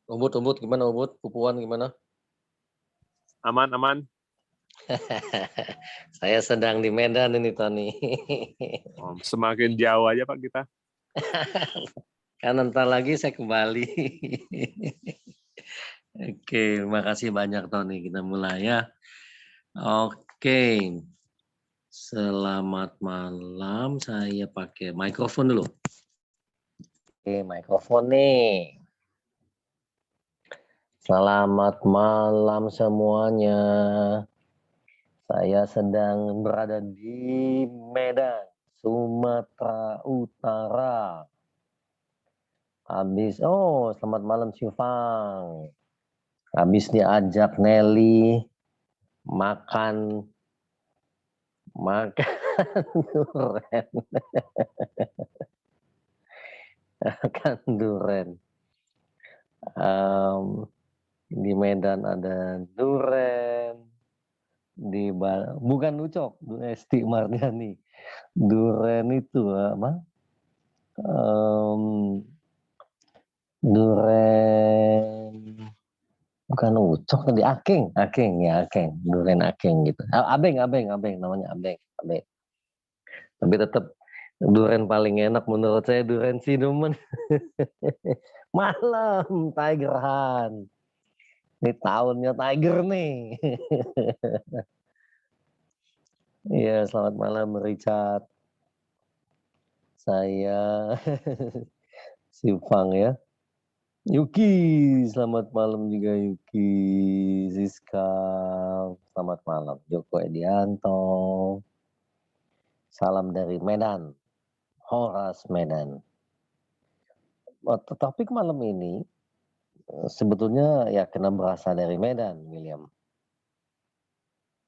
Ubud gimana Ubud? Pupuan gimana? Aman, aman. Saya sedang di Medan ini Tony. Semakin jauh aja Pak kita. Kan entar lagi saya ke Bali. Oke, makasih banyak Tony. Kita mulai ya. Oke. Selamat malam. Saya pakai mikrofon dulu. Oke, mikrofon nih. Selamat malam semuanya. Saya sedang berada di Medan, Sumatera Utara. Selamat malam Syufang. Habis diajak Nelly makan durian. Makan durian. Di Medan ada durian. Bukan Ucok, Esti Mardiani. Durian itu apa? Durian bukan Ucok tadi, Akeng, durian Akeng gitu. Abeng namanya Abeng. Tapi tetap durian paling enak menurut saya durian Sinuman. Malam Tiger Hunt. Ini tahunnya Tiger nih. Iya, selamat malam Richard. Saya Simpang ya. Yuki, selamat malam juga Yuki. Siska, selamat malam. Joko Edianto. Salam dari Medan. Horas Medan. Topik malam ini sebetulnya ya kena berasal dari Medan, William.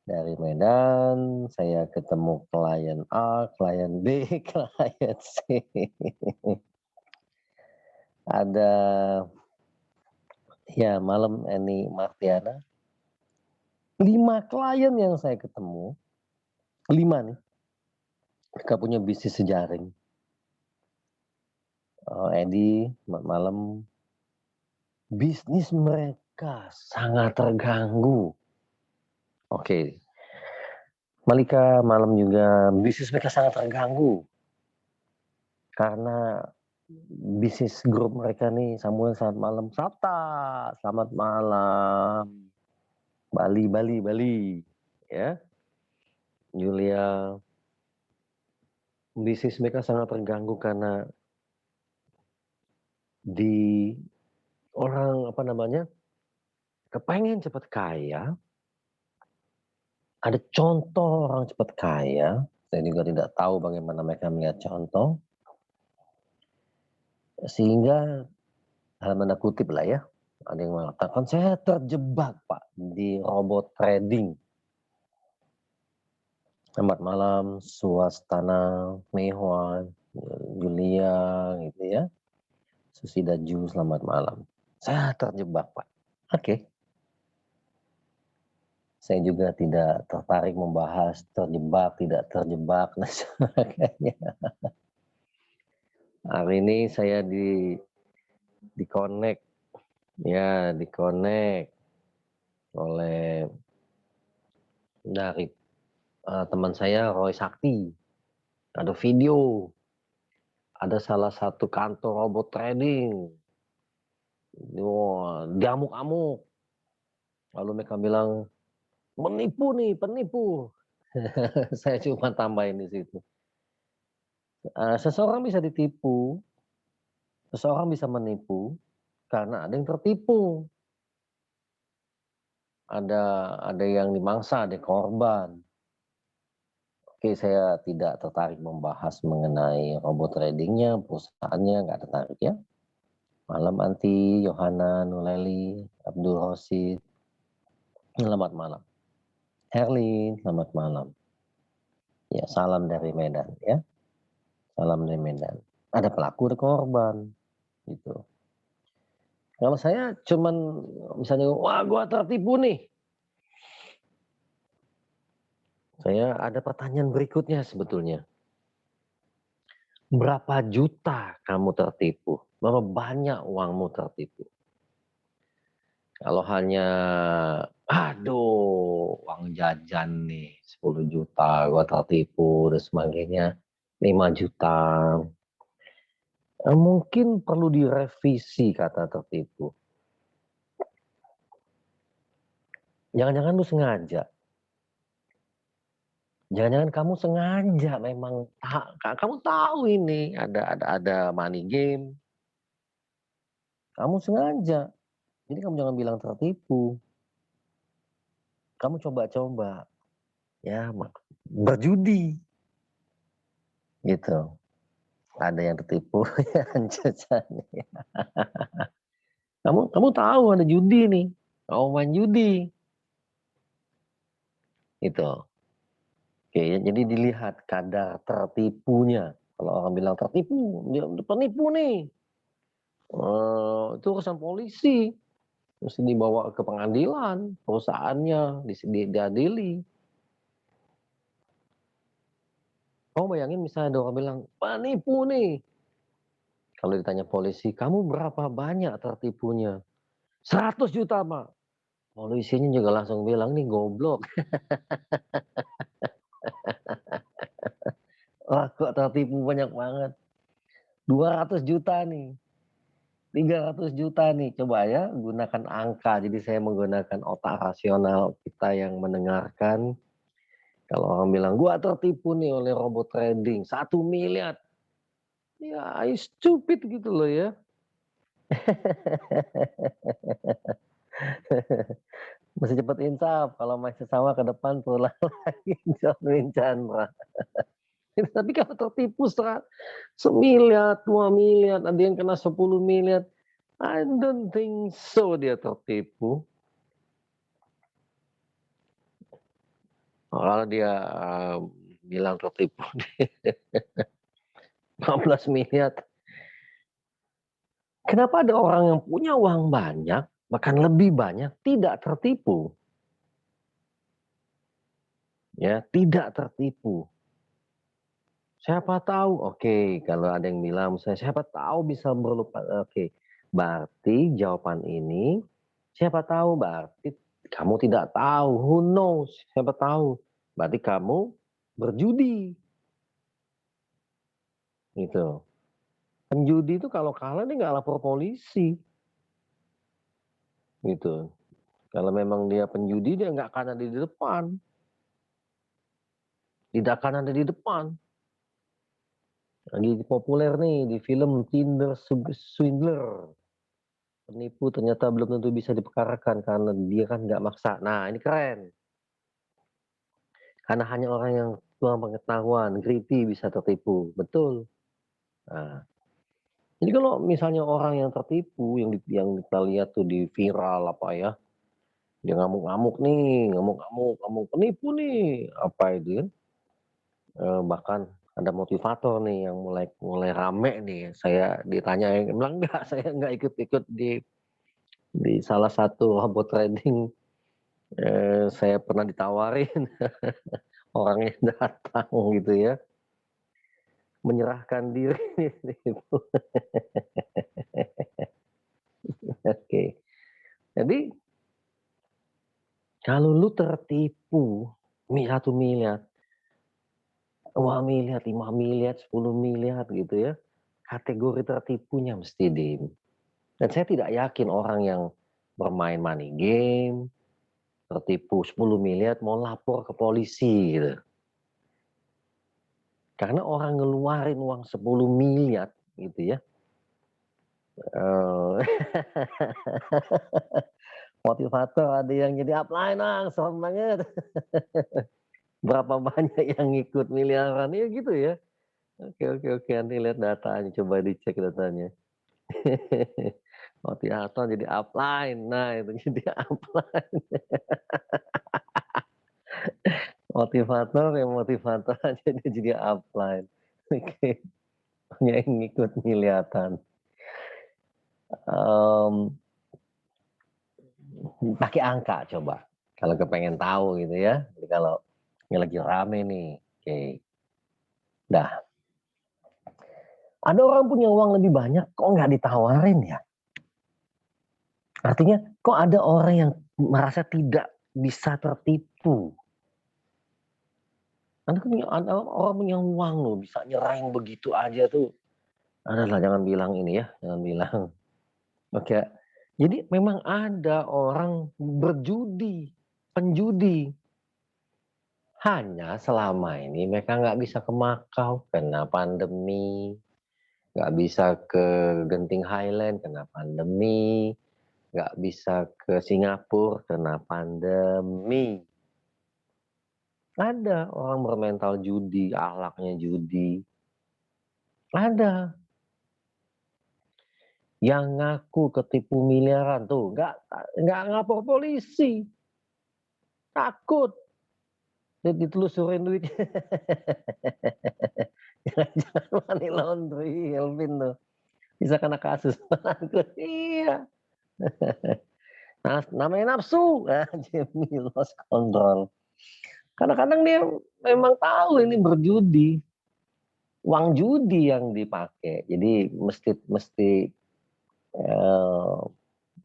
Dari Medan, saya ketemu klien A, klien B, klien C. Ada ya malam Eni Martiana. 5 klien yang saya ketemu. 5 nih. Mereka punya bisnis sejaring. Edi, malam. Bisnis mereka sangat terganggu. Oke. Malika, malam juga. Bisnis mereka sangat terganggu. Karena bisnis grup mereka nih, Samuel selamat malam. Sabta, selamat malam. Bali. Ya. Julia, bisnis mereka sangat terganggu karena di orang kepengen cepat kaya, ada contoh orang cepat kaya, saya juga tidak tahu bagaimana mereka melihat contoh, sehingga dalam tanda kutip lah ya, ada yang mengatakan saya terjebak Pak di robot trading. Selamat malam, Suastana, Mehwan, Julia, gitu ya. Susida Ju, selamat malam. Saya terjebak Pak. Oke. Saya juga tidak tertarik membahas terjebak, tidak terjebak, dan sebagainya. Hari ini saya di-connect oleh dari teman saya Roy Sakti. Ada video, ada salah satu kantor robot trading. Diamuk-amuk. Lalu mereka bilang, penipu. Saya cuma tambahin di situ. Seseorang bisa ditipu, seseorang bisa menipu karena ada yang tertipu. Ada yang dimangsa, ada korban. Oke, saya tidak tertarik membahas mengenai robot tradingnya, perusahaannya, nggak tertarik ya. Malam Anti, Yohana, Nuleli, Abdul Rosid, selamat malam. Herlin, selamat malam. Ya, salam dari Medan ya. Salam dari Medan. Ada pelaku, ada korban. Gitu. Kalau saya cuman misalnya, wah gua tertipu nih. Saya ada pertanyaan berikutnya sebetulnya. Berapa juta kamu tertipu? Berapa banyak uangmu tertipu? Kalau hanya, aduh, uang jajan nih 10 juta, gua tertipu dan sebagainya, 5 juta. Mungkin perlu direvisi kata tertipu. Jangan-jangan lu sengaja. Jangan-jangan kamu sengaja memang kamu tahu ini ada money game. Kamu sengaja. Jadi kamu jangan bilang tertipu. Kamu coba-coba ya berjudi. Gitu. Ada yang tertipu ya jajannya. Kamu tahu ada judi nih. Kamu main judi. Gitu. Oke, jadi dilihat kadar tertipunya. Kalau orang bilang tertipu, dia penipu nih. Itu urusan polisi. Mesti dibawa ke pengadilan, perusahaannya diadili. Kamu bayangin misalnya ada orang bilang, penipu nih. Kalau ditanya polisi, kamu berapa banyak tertipunya? 100 juta, Pak. Polisinya juga langsung bilang, nih goblok. Wah, kok tertipu banyak banget. 200 juta nih. 300 juta nih. Coba ya, gunakan angka. Jadi saya menggunakan otak rasional kita yang mendengarkan. Kalau orang bilang, gua tertipu nih oleh robot trading. 1 miliar. Ya, stupid gitu loh ya. Mesti cepet insaf. Kalau masih sama ke depan pulang lagi Jodwin Chandra. Tapi kalau tertipu semiliar, 2 miliar, ada yang kena 10 miliar. I don't think so dia tertipu. Kalau dia bilang tertipu 15 miliar. Kenapa ada orang yang punya uang banyak, bahkan lebih banyak, tidak tertipu? Ya, tidak tertipu. Siapa tahu, oke, kalau ada yang bilang misalnya siapa tahu bisa berlupa, oke. Berarti jawaban ini, siapa tahu berarti kamu tidak tahu, who knows, siapa tahu. Berarti kamu berjudi. Gitu. Penjudi itu kalau kalah dia nggak lapor polisi. Gitu. Kalau memang dia penjudi dia nggak akan ada di depan. Tidak akan ada di depan. Lagi populer nih di film Tinder Swindler. Penipu ternyata belum tentu bisa diperkarakan karena dia kan nggak maksa. Nah, ini keren. Karena hanya orang yang kurang pengetahuan, greedy bisa tertipu. Betul. Nah, jadi kalau misalnya orang yang tertipu, yang kita lihat tuh di viral apa ya, dia ngamuk-ngamuk nih, ngamuk-ngamuk, penipu nih, apa itu kan. Bahkan ada motivator nih yang mulai rame nih. Saya ditanya, bilang enggak, saya enggak ikut-ikut di salah satu robot trading. Saya pernah ditawarin orangnya datang gitu ya, menyerahkan diri gitu. Oke. Jadi kalau lu tertipu 1 miliar, 2 miliar, 5 miliar, 10 miliar gitu ya, kategori tertipunya mesti dan saya tidak yakin orang yang bermain money game, tertipu 10 miliar mau lapor ke polisi gitu. Karena orang ngeluarin uang 10 miliar gitu ya. Motivator ada yang jadi upline, serem banget. Berapa banyak yang ngikut miliaran, ya gitu ya. Oke, nanti lihat datanya, coba dicek datanya. Motivator jadi upline, nah itu jadi upline. Motivator yang motivator aja dia jadi upline. Oke, banyak yang ngikut miliaran. Pakai angka coba, kalau kepengen tahu gitu ya. Jadi kalau ini lagi rame nih, oke. Dah, ada orang punya uang lebih banyak, kok nggak ditawarin ya? Artinya, Kok ada orang yang merasa tidak bisa tertipu? Ada orang punya uang loh, bisa nyerahin begitu aja tuh. Adalah jangan bilang ini ya, jangan bilang. Oke. Jadi memang ada orang berjudi, penjudi. Hanya selama ini mereka nggak bisa ke Makau karena pandemi, nggak bisa ke Genting Highland karena pandemi, nggak bisa ke Singapura karena pandemi. Ada orang bermental judi, akhlaknya judi. Ada. Yang ngaku ketipu miliaran tuh, nggak lapor polisi. Takut. Ditelusurin duitnya. Jangan money laundry, Elvin tuh. Bisa kena kasus. Iya. Nah, namanya nafsu. Jimmy lost control. Kadang-kadang dia memang tahu ini berjudi. Uang judi yang dipakai. Jadi mesti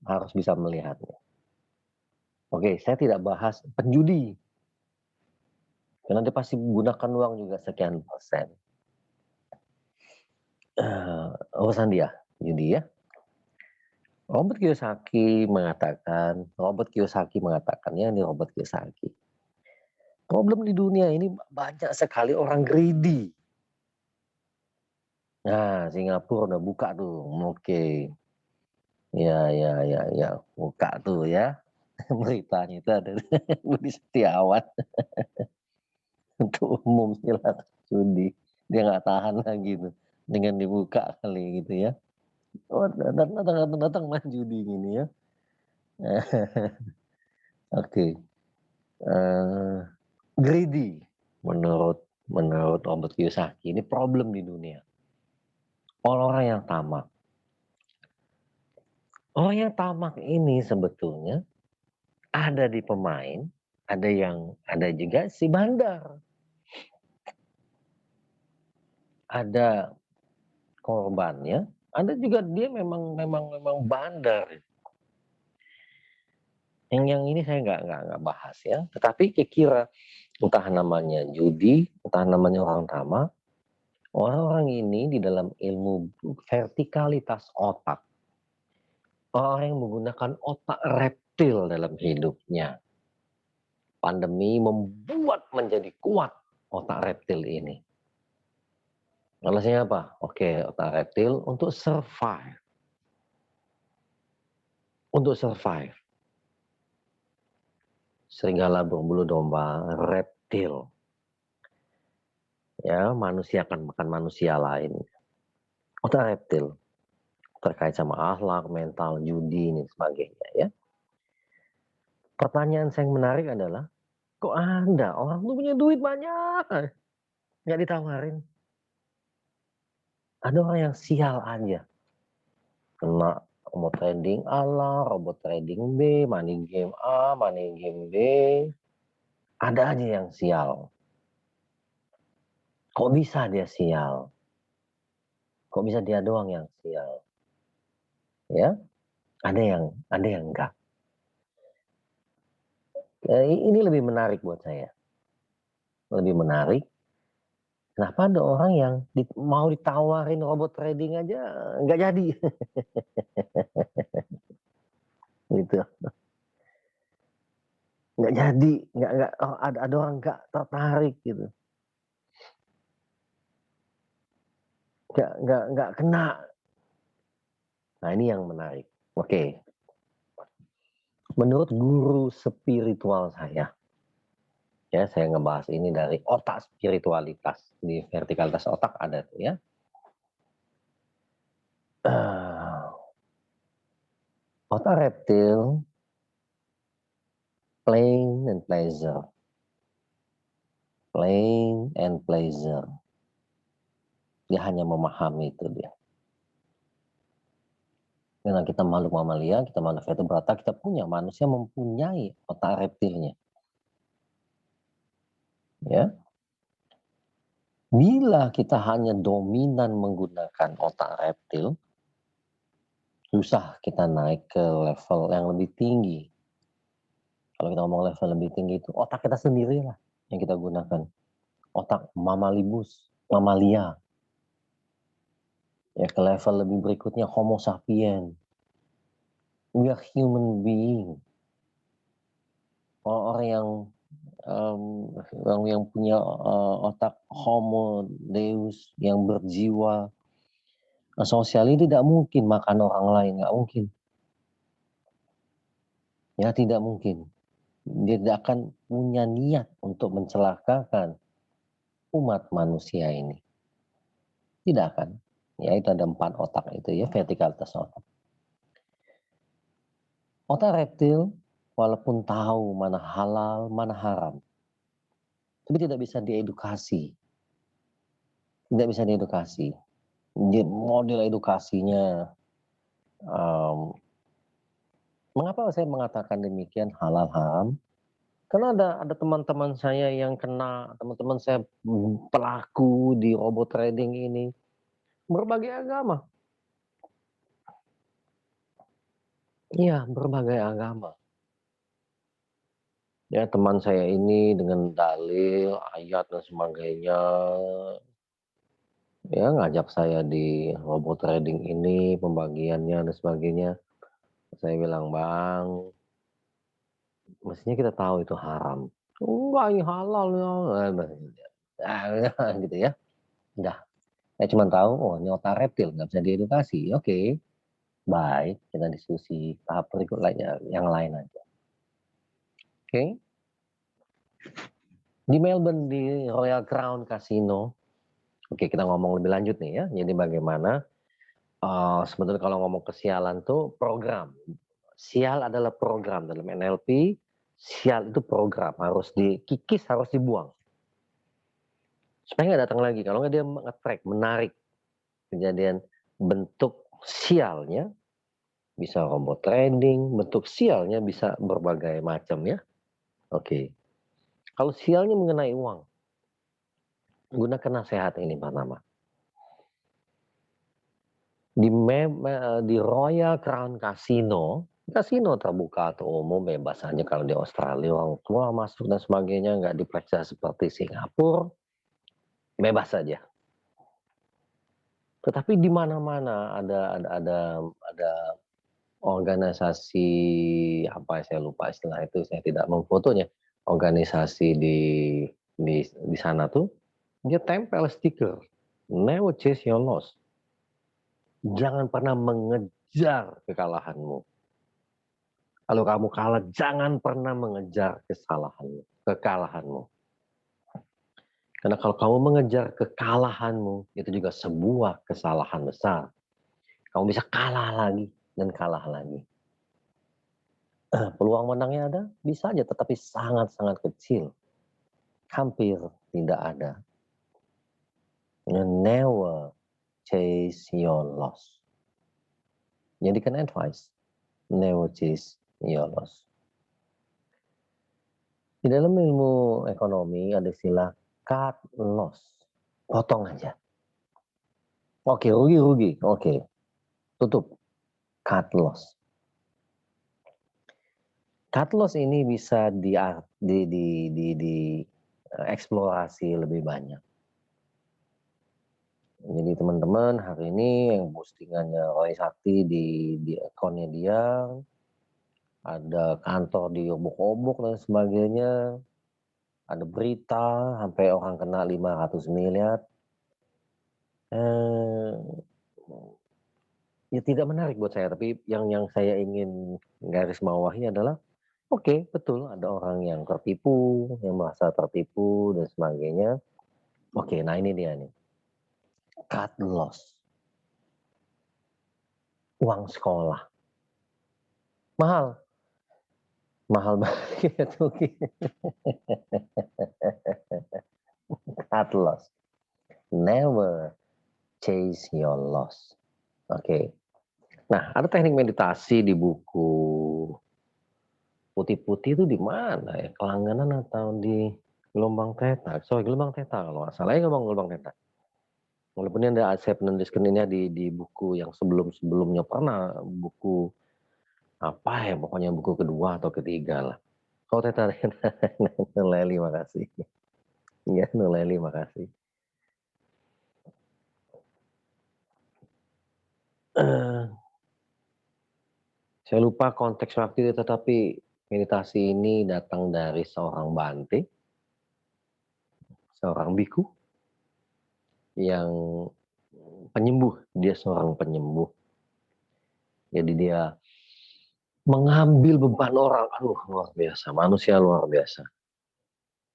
harus bisa melihatnya. Oke, saya tidak bahas penjudi. Karena dia pasti menggunakan uang juga sekian persen. Urusan dia, judi ya. Robert Kiyosaki mengatakan, ya ini Robert Kiyosaki. Problem di dunia ini banyak sekali orang greedy. Nah, Singapura udah buka tuh, oke. Ya, buka tuh ya. Beritanya itu ada Budi Setiawan. Untuk umum silakan judi. Dia nggak tahan lagi tuh. Dengan dibuka kali gitu ya. Oh, datang main judi gini ya. Oke. Greedy menurut Robert Kiyosaki ini problem di dunia. Orang-orang yang tamak. Orang yang tamak ini sebetulnya ada di pemain, ada juga si bandar. Ada korbannya, ada juga dia memang bandar. Yang ini saya nggak bahas ya. Tetapi kira entah namanya judi, entah namanya orang tamak, orang-orang ini di dalam ilmu vertikalitas otak, orang yang menggunakan otak reptil dalam hidupnya. Pandemi membuat menjadi kuat otak reptil ini. Alasannya apa? Oke, otak reptil untuk survive. Untuk survive. Serigala berbulu domba, reptil. Ya, manusia akan makan manusia lain. Otak reptil. Terkait sama akhlak, mental, judi, dan sebagainya ya. Pertanyaan saya yang menarik adalah, kok ada orang tuh punya duit banyak, nggak ditawarin? Ada orang yang sial aja. Kena robot trading A lah, robot trading B, money game A, money game B. Ada aja yang sial. Kok bisa dia sial? Kok bisa dia doang yang sial? Ya, ada yang enggak. Ini lebih menarik buat saya. Lebih menarik. Kenapa ada orang yang mau ditawarin robot trading aja nggak jadi? Gitu. Nggak jadi, nggak ada orang nggak tertarik gitu. Nggak kena. Nah, ini yang menarik. Oke. Menurut guru spiritual saya, ya saya ngebahas ini dari otak spiritualitas. Di vertikalitas otak ada tuh ya. Otak reptil, pain and pleasure. Pain and pleasure. Dia hanya memahami itu dia. Karena kita makhluk mamalia, kita makhluk vertebrata, kita punya, manusia mempunyai otak reptilnya. Ya. Bila kita hanya dominan menggunakan otak reptil, susah kita naik ke level yang lebih tinggi. Kalau kita ngomong level lebih tinggi itu otak kita sendiri lah yang kita gunakan. Otak mamalia. Ya ke level lebih berikutnya Homo sapiens. We are human being. Orang yang punya otak Homo Deus yang berjiwa sosial ini tidak mungkin makan orang lain, nggak mungkin. Ya tidak mungkin. Dia tidak akan punya niat untuk mencelakakan umat manusia ini. Tidak akan. Ya itu ada 4 otak itu ya, vertikalitas otak. Otak reptil walaupun tahu mana halal, mana haram, tapi tidak bisa diedukasi. Tidak bisa diedukasi. Model edukasinya, mengapa saya mengatakan demikian halal haram? Karena ada teman-teman saya yang kena, teman-teman saya pelaku di robot trading ini, berbagai agama. Iya, berbagai agama. Ya, teman saya ini dengan dalil, ayat dan sebagainya, ya ngajak saya di robot trading ini, pembagiannya dan sebagainya. Saya bilang, "Bang, mestinya kita tahu itu haram." "Enggak, ini halal ya." Gitu ya. Udah, saya cuma tahu, oh ini otak reptil, nggak bisa diedukasi. Oke, baik, kita diskusi tahap berikutnya yang lain aja. Oke. Di Melbourne, di Royal Crown Casino, oke kita ngomong lebih lanjut nih ya, jadi bagaimana sebetulnya kalau ngomong kesialan tuh program. Sial adalah program dalam NLP, sial itu program, harus dikikis, harus dibuang. Supaya nggak datang lagi, kalau nggak dia nge-track, menarik kejadian bentuk sialnya, bisa robot trading, bentuk sialnya bisa berbagai macam ya. Oke. Kalau sialnya mengenai uang, gunakan nasihat ini pertama. Di Royal Crown Casino, kasino terbuka atau umum bebas saja kalau di Australia orang tua masuk dan sebagainya nggak diperiksa seperti Singapura, bebas saja. Tetapi di mana-mana ada organisasi apa saya lupa istilah itu, saya tidak memfotonya. Organisasi di sana tuh dia tempel stiker, never chase your loss. Jangan pernah mengejar kekalahanmu. Kalau kamu kalah, jangan pernah mengejar kekalahanmu. Karena kalau kamu mengejar kekalahanmu, itu juga sebuah kesalahan besar. Kamu bisa kalah lagi dan kalah lagi. Peluang menangnya ada? Bisa aja, tetapi sangat-sangat kecil. Hampir tidak ada. Never chase your loss. Jadikan advice. Never chase your loss. Di dalam ilmu ekonomi ada istilah cut loss. Potong aja. Oke, rugi. Oke, tutup. Cut loss. Cut loss ini bisa eksplorasi lebih banyak. Jadi teman-teman hari ini yang postingannya Roy Sakti di akunnya dia, ada kantor di obok-obok dan sebagainya, ada berita sampai orang kena 500 miliar. Ya tidak menarik buat saya, tapi yang saya ingin garis bawahi adalah, oke, betul ada orang yang tertipu, yang merasa tertipu dan sebagainya. Oke, nah ini dia nih. Cut loss. Uang sekolah. Mahal banget. Cut loss. Never chase your loss. Oke. Nah, ada teknik meditasi di buku Putih-Putih itu di mana ya? Kelangganan atau di Gelombang Theta? Sorry, Gelombang Theta kalau nggak salah. Gelombang Theta. Walaupun ini saya penuliskan ini di buku yang sebelum-sebelumnya pernah, buku apa ya, pokoknya buku kedua atau ketiga lah. Oh, Teta Nuleli, makasih. Ya, Nuleli, makasih. Saya lupa konteks waktu itu, tetapi meditasi ini datang dari seorang Bante, seorang biku yang penyembuh. Dia seorang penyembuh. Jadi dia mengambil beban orang. Aduh, luar biasa. Manusia luar biasa.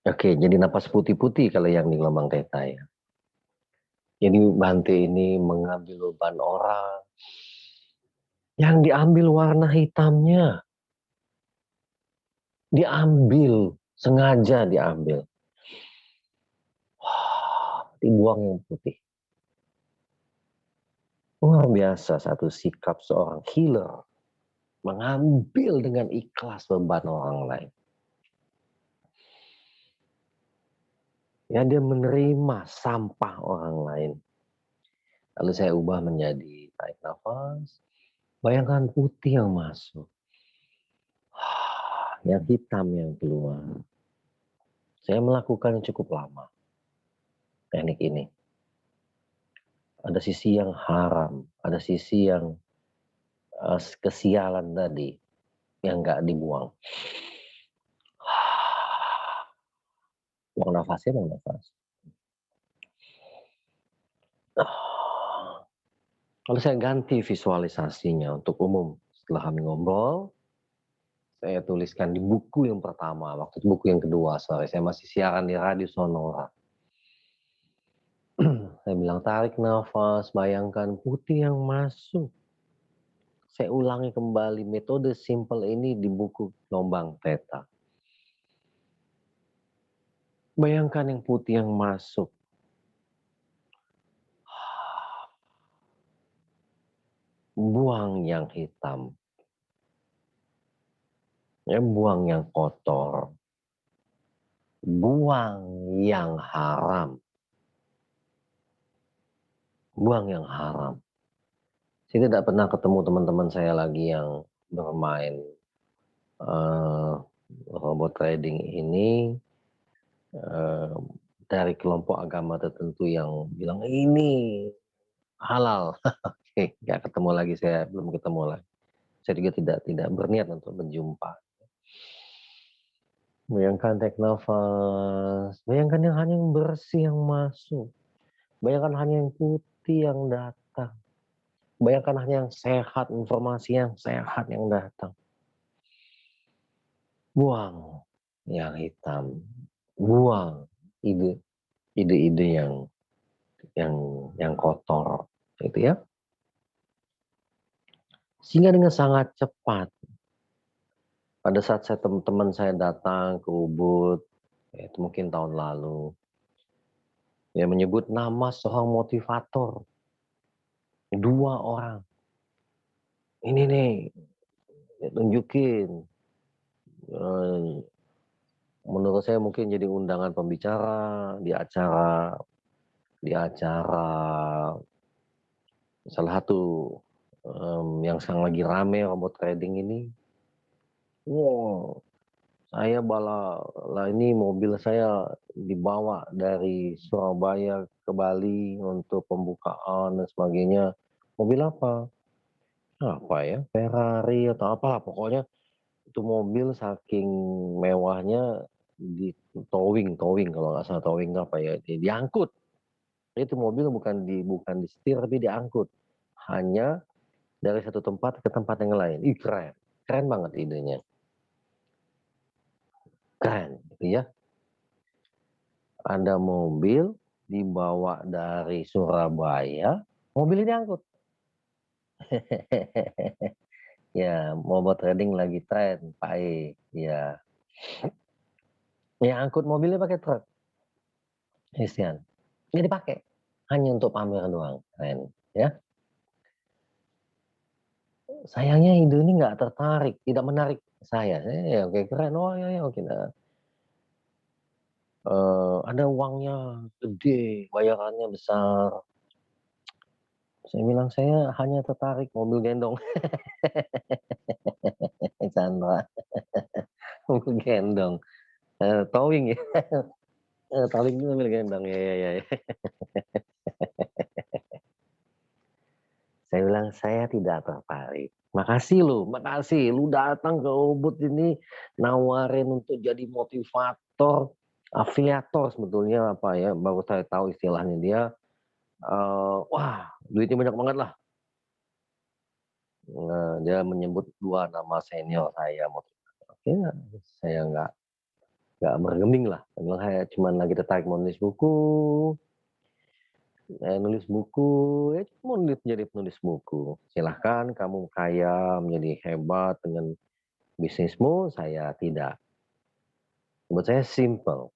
Oke, jadi napas putih-putih kalau yang di gelombang Theta ya. Jadi Bante ini mengambil beban orang yang diambil warna hitamnya. Diambil, sengaja diambil. Dibuang yang putih. Luar biasa satu sikap seorang healer. Mengambil dengan ikhlas beban orang lain. Ya, dia menerima sampah orang lain. Lalu saya ubah menjadi tarik nafas. Bayangkan putih yang masuk. Yang hitam yang keluar. Saya melakukan cukup lama. Teknik ini. Ada sisi yang haram. Ada sisi yang kesialan tadi. Yang nggak dibuang. Buang nafasnya, buang nafas. Kalau saya ganti visualisasinya untuk umum. Setelah kami ngobrol, saya tuliskan di buku yang pertama. Waktu itu buku yang kedua, saya masih siaran di Radio Sonora. Saya bilang, tarik nafas, bayangkan putih yang masuk. Saya ulangi kembali metode simple ini di buku Gelombang Theta. Bayangkan yang putih yang masuk. Buang yang hitam. Ya, buang yang kotor. Buang yang haram. Buang yang haram. Saya tidak pernah ketemu teman-teman saya lagi yang bermain robot trading ini dari kelompok agama tertentu yang bilang ini halal. Oke, nggak ketemu lagi, saya belum ketemu lagi. Saya juga tidak berniat untuk berjumpa. Bayangkan tarik nafas, bayangkan yang hanya yang bersih yang masuk, bayangkan hanya yang putih yang datang, bayangkan hanya yang sehat, informasi yang sehat yang datang. Buang yang hitam, buang ide-ide yang kotor, gitu ya. Sehingga dengan sangat cepat, pada saat teman-teman saya datang ke Ubud, itu mungkin tahun lalu, dia menyebut nama seorang motivator, 2 orang. Ini nih, dia tunjukin. Menurut saya mungkin jadi undangan pembicara di acara salah satu yang sekarang lagi rame robot trading ini. Wow, saya ini mobil saya dibawa dari Surabaya ke Bali untuk pembukaan dan sebagainya. Mobil apa? Apa ya? Ferrari atau apalah, pokoknya itu mobil saking mewahnya di towing kalau nggak salah, towing apa ya, diangkut. Itu mobil bukan disetir tapi diangkut. Hanya dari satu tempat ke tempat yang lain. Keren. Keren banget idenya. Keren, gitu ya. Ada mobil dibawa dari Surabaya, mobil ini angkut. Ya, robot trading lagi tren, Pak E. Ya. Yang angkut mobilnya pakai truk. Isian. Nggak dipakai. Hanya untuk pamer doang. Keren. Ya. Sayangnya ide ini nggak tertarik, tidak menarik saya. Ya, oke, keren. Oh ya, oke. Nah. Ada uangnya gede, bayarannya besar. Saya bilang, "Saya hanya tertarik mobil gendong." Chandra, mobil gendong, towing ya, towing itu mobil gendong, ya. Saya bilang, "Saya tidak tertarik." "Makasih makasih lu datang ke Ubud ini nawarin untuk jadi motivator, afiliator sebetulnya apa ya, baru saya tahu istilahnya dia, wah duitnya banyak banget lah." Dia menyebut 2 nama senior saya motivator. Akhirnya saya nggak bergeming lah, saya bilang, "Saya cuman lagi tertarik mau nulis buku, ya cuma jadi penulis buku. Silahkan kamu kaya, menjadi hebat dengan bisnismu, saya tidak." Buat saya simple.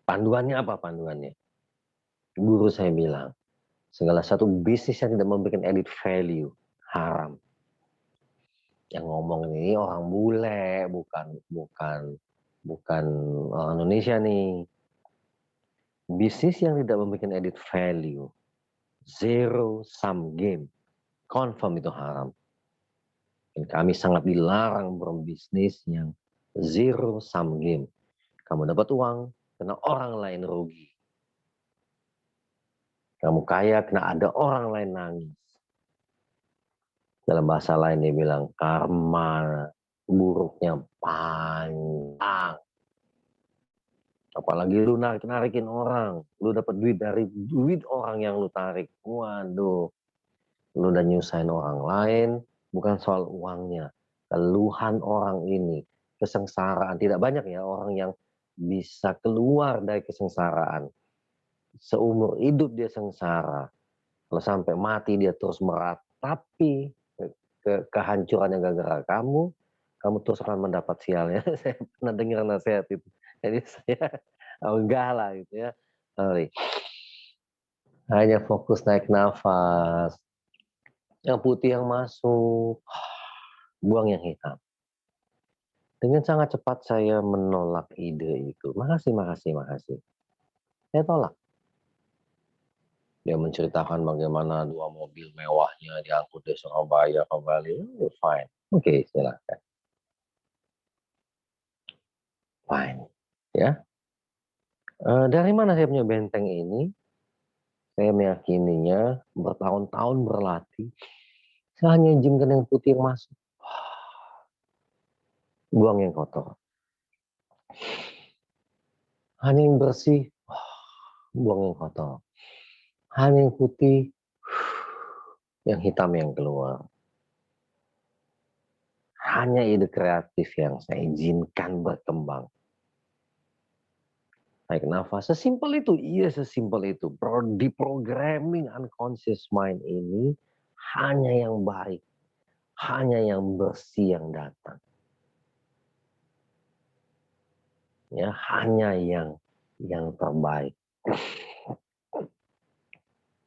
Panduannya apa panduannya? Guru saya bilang, segala satu bisnis yang tidak memberikan added value, haram. Yang ngomong ini orang bule, bukan bukan orang Indonesia nih. Bisnis yang tidak memberikan added value, zero sum game, confirm itu haram. Dan kami sangat dilarang berbisnis yang zero sum game. Kamu dapat uang, karena orang lain rugi. Kamu kaya, karena ada orang lain nangis. Dalam bahasa lain dia bilang, karma buruknya panjang. Apalagi lu narikin orang, lu dapat duit dari duit orang yang lu tarik. Waduh, lu udah nyusahin orang lain, bukan soal uangnya. Keluhan orang ini, kesengsaraan. Tidak banyak ya orang yang bisa keluar dari kesengsaraan. Seumur hidup dia sengsara. Kalau sampai mati dia terus meratapi kehancurannya gara-gara kamu terus akan mendapat sialnya. Saya pernah dengar nasihat itu. Jadi saya, oh enggak lah gitu ya. Sorry. Hanya fokus naik nafas. Yang putih yang masuk, buang yang hitam. Dengan sangat cepat saya menolak ide itu. Makasih, makasih, makasih. Saya tolak. Dia menceritakan bagaimana 2 mobil mewahnya diangkut dari Surabaya ke Bali. Oh, fine. Oke, silakan. Fine. Ya. Dari mana saya punya benteng ini? Saya meyakininya bertahun-tahun berlatih. Saya hanya izinkan yang putih yang masuk. Buang yang kotor. Hanya yang bersih. Buang yang kotor. Hanya yang putih. Yang hitam yang keluar. Hanya ide kreatif yang saya izinkan berkembang. Tarik nafas, sesimpel itu. Iya, sesimpel itu. Di programming unconscious mind ini hanya yang baik, hanya yang bersih yang datang. Ya, hanya yang terbaik.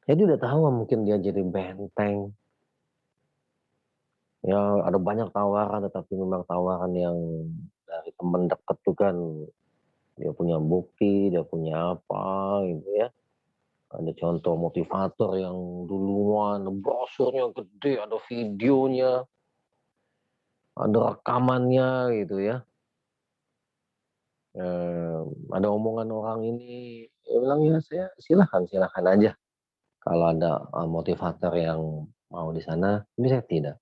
Jadi udah tahu mungkin dia jadi benteng. Ya, ada banyak tawaran, tetapi memang tawaran yang dari teman dekat tuh kan, dia punya bukti, dia punya apa gitu ya. Ada contoh motivator yang duluan, brosurnya gede, ada videonya, ada rekamannya gitu ya. Ada omongan orang ini, dia bilang, "Ya saya silahkan aja. Kalau ada motivator yang mau di sana, ini saya tidak."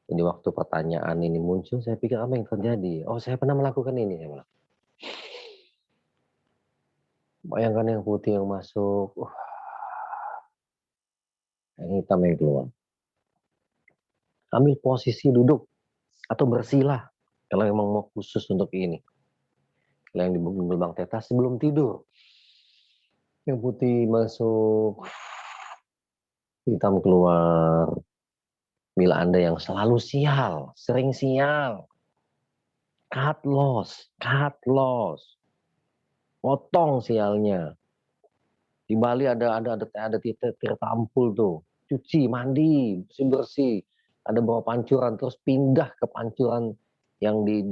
Jadi waktu pertanyaan ini muncul, saya pikir apa yang terjadi? Oh, saya pernah melakukan ini, saya bilang. Bayangkan yang putih yang masuk, yang hitam yang keluar. Ambil posisi duduk atau bersila kalau memang mau khusus untuk ini. Yang di gelombang theta sebelum tidur. Yang putih masuk, hitam keluar. Bila Anda yang selalu sial, sering sial, cut loss, potong sialnya. Di Bali ada tirta ampul tuh, cuci, mandi, bersih-bersih. Ada bawa pancuran, terus pindah ke pancuran yang di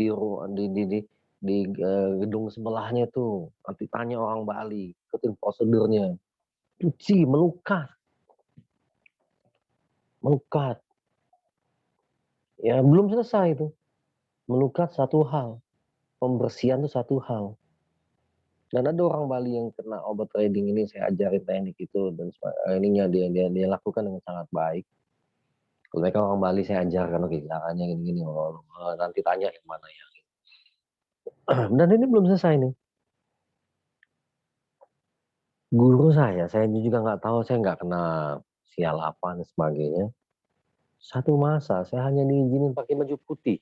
gedung sebelahnya tuh. Nanti tanya orang Bali, ikutin prosedurnya. Cuci, melukat. melukat. Ya belum selesai itu. Melukat satu hal, pembersihan itu satu hal. Dan ada orang Bali yang kena obat trading ini, saya ajarin teknik itu dan ininya dia lakukan dengan sangat baik. Kalau mereka orang Bali saya ajarkan, oke caranya gini-gini, nanti tanya yang mana yang. Dan ini belum selesai nih. Guru saya juga nggak tahu, saya nggak kena sial apa dan sebagainya. Satu masa saya hanya diizinin pakai baju putih.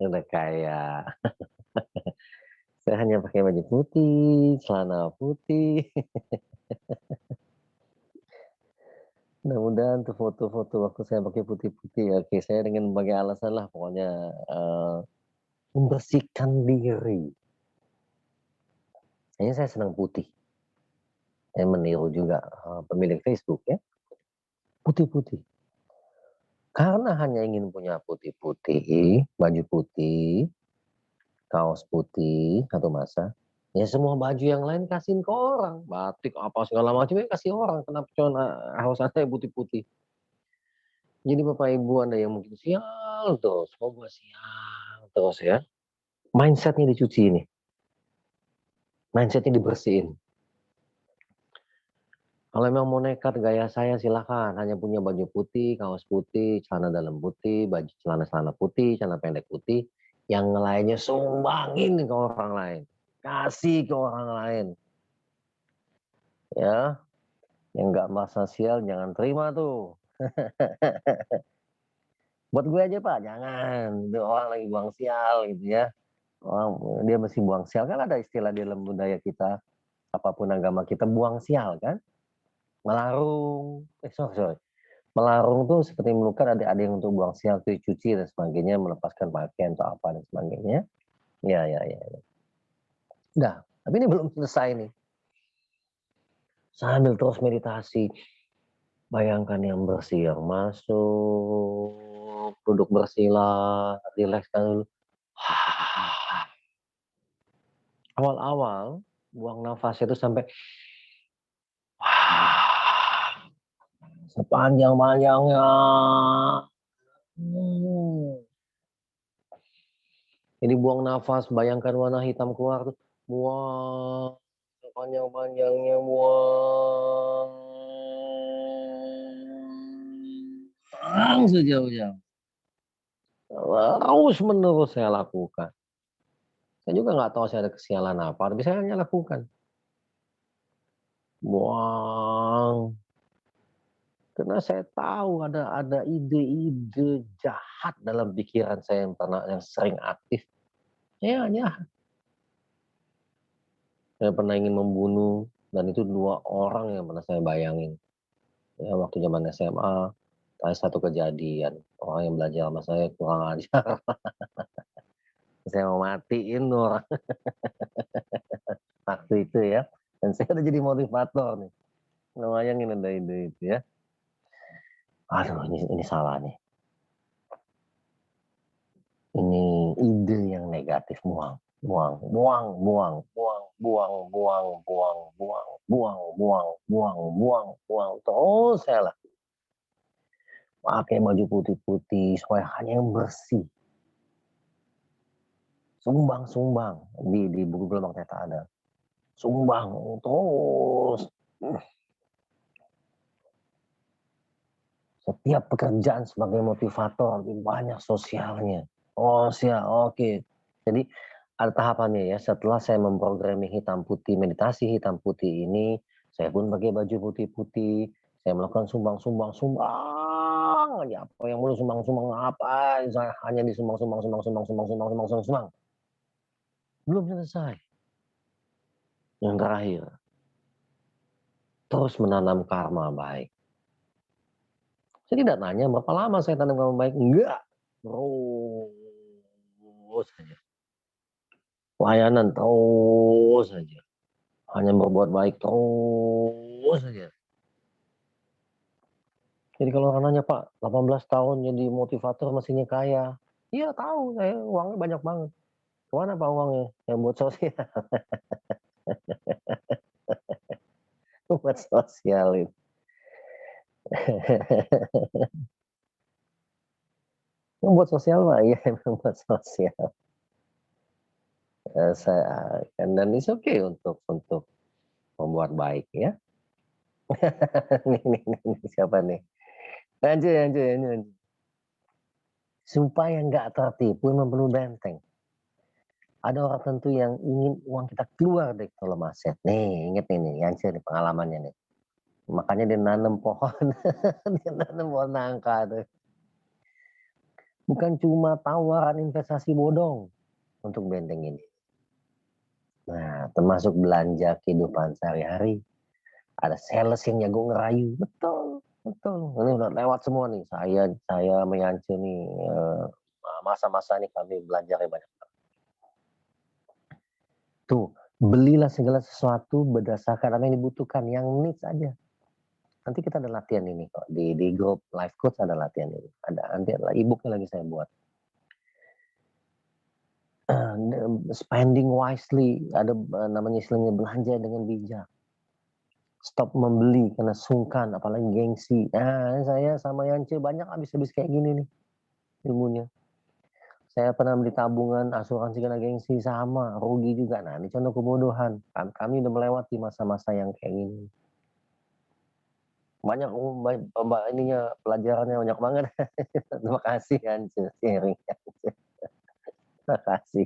Udah kayak saya hanya pakai baju putih, celana putih. Mudah-mudahan tuh foto-foto waktu saya pakai putih-putih, oke, saya dengan berbagai alasan lah pokoknya membersihkan diri. Kayaknya saya senang putih. Saya meniru juga pemilik Facebook ya, putih-putih. Karena hanya ingin punya putih-putih, baju putih, kaos putih, satu masa. Ya semua baju yang lain kasihin ke orang. Batik apa segala macamnya kasih orang. Kenapa cuma harus saya putih-putih? Jadi Bapak Ibu Anda yang mungkin sial terus, gua sial terus ya. Mindsetnya dicuci ini. Mindsetnya dibersihin. Kalau memang mau nekat gaya saya silahkan. Hanya punya baju putih, kaos putih, celana dalam putih, baju celana putih, celana pendek putih. Yang lainnya sumbangin ke orang lain. Kasih ke orang lain. Ya, yang nggak merasa sial jangan terima tuh. Buat gue aja Pak, jangan. Itu orang lagi buang sial gitu ya. Orang dia mesti buang sial, kan ada istilah di dalam budaya kita, apapun agama kita, buang sial kan. Melarung, sorry. Melarung tuh seperti melukat, ada yang untuk buang sial, cuci dan sebagainya, melepaskan pakaian atau apa dan sebagainya. Ya. Nah, tapi ini belum selesai nih. Sambil terus meditasi, bayangkan yang bersih yang masuk, duduk bersila, rilekskan dulu. Awal-awal buang nafas itu sampai sepanjang-panjangnya. Jadi buang nafas, bayangkan warna hitam keluar tuh. Buang sepanjang-panjangnya, buang sejauh-jauh. Terus menerus saya lakukan. Saya juga nggak tahu saya ada kesialan apa, tapi saya hanya lakukan. Buang. Karena saya tahu ada ide-ide jahat dalam pikiran saya yang sering aktif. Ya. Saya pernah ingin membunuh, dan itu 2 orang yang pernah saya bayangin. Ya, waktu zaman SMA, ada satu kejadian, orang yang belajar sama saya kurang ajar. Saya mau matiin orang waktu itu ya. Dan saya udah jadi motivator nih. Bayangin ada ide itu ya. Aduh, ini salah nih. Ini ide yang negatif, buang. Terus saya lah pakai baju putih-putih supaya hanya yang bersih. Sumbang di buku gelombang theta ada. Sumbang terus. Setiap pekerjaan sebagai motivator lebih banyak sosialnya. Oh, siap. Oke. Jadi ada tahapannya ya. Setelah saya memprogramming hitam putih, meditasi hitam putih ini, saya pun pakai baju putih-putih. Saya melakukan sumbang aja. Apa yang mau sumbang apa? Saya hanya disumbang. Belum selesai. Yang terakhir, terus menanam karma baik. Saya tidak nanya berapa lama saya tanam karma baik. Enggak. Terus saja. Layanan terus saja. Hanya berbuat baik terus saja. Jadi kalau orang nanya, Pak, 18 tahun jadi motivator mestinya kaya. Iya tahu, saya uangnya banyak banget. Kemana Pak uangnya? Yang buat sosial. Buat sosial itu. Buat sosial mah iya memang buat sosial. Dan it's okay untuk membuat baik ya. Nih, siapa nih? Lanjut, lanjut, lanjut, lanjut. Supaya nggak tertipu memang perlu benteng. Ada orang tentu yang ingin uang kita keluar dari kolom aset. Nih, inget nih, Yance nih pengalamannya nih. Makanya dia nanam pohon, dia nanam pohon nangka tuh. Bukan cuma tawaran investasi bodong untuk benteng ini. Nah, termasuk belanja kehidupan sehari-hari. Ada sales yang jago ngerayu, betul, betul. Ini udah lewat semua nih. Saya Yance nih masa-masa ini kami belajar banyak. Tuh, belilah segala sesuatu berdasarkan apa yang dibutuhkan, yang needs aja. Nanti kita ada latihan ini kok di grup life coach, ada latihan ini. Nanti e-booknya lagi saya buat. Spending wisely, ada namanya istilahnya belanja dengan bijak. Stop membeli karena sungkan, apalagi gengsi. Nah, saya sama Yance banyak habis-habis kayak gini nih ilmunya. Saya pernah beli tabungan asuransi karena gengsi, sama rugi juga. Nah, ini contoh kebodohan. Kami udah melewati masa-masa yang kayak gini. Banyak ininya pelajarannya banyak banget. Terima kasih Yance sharing. Terima kasih.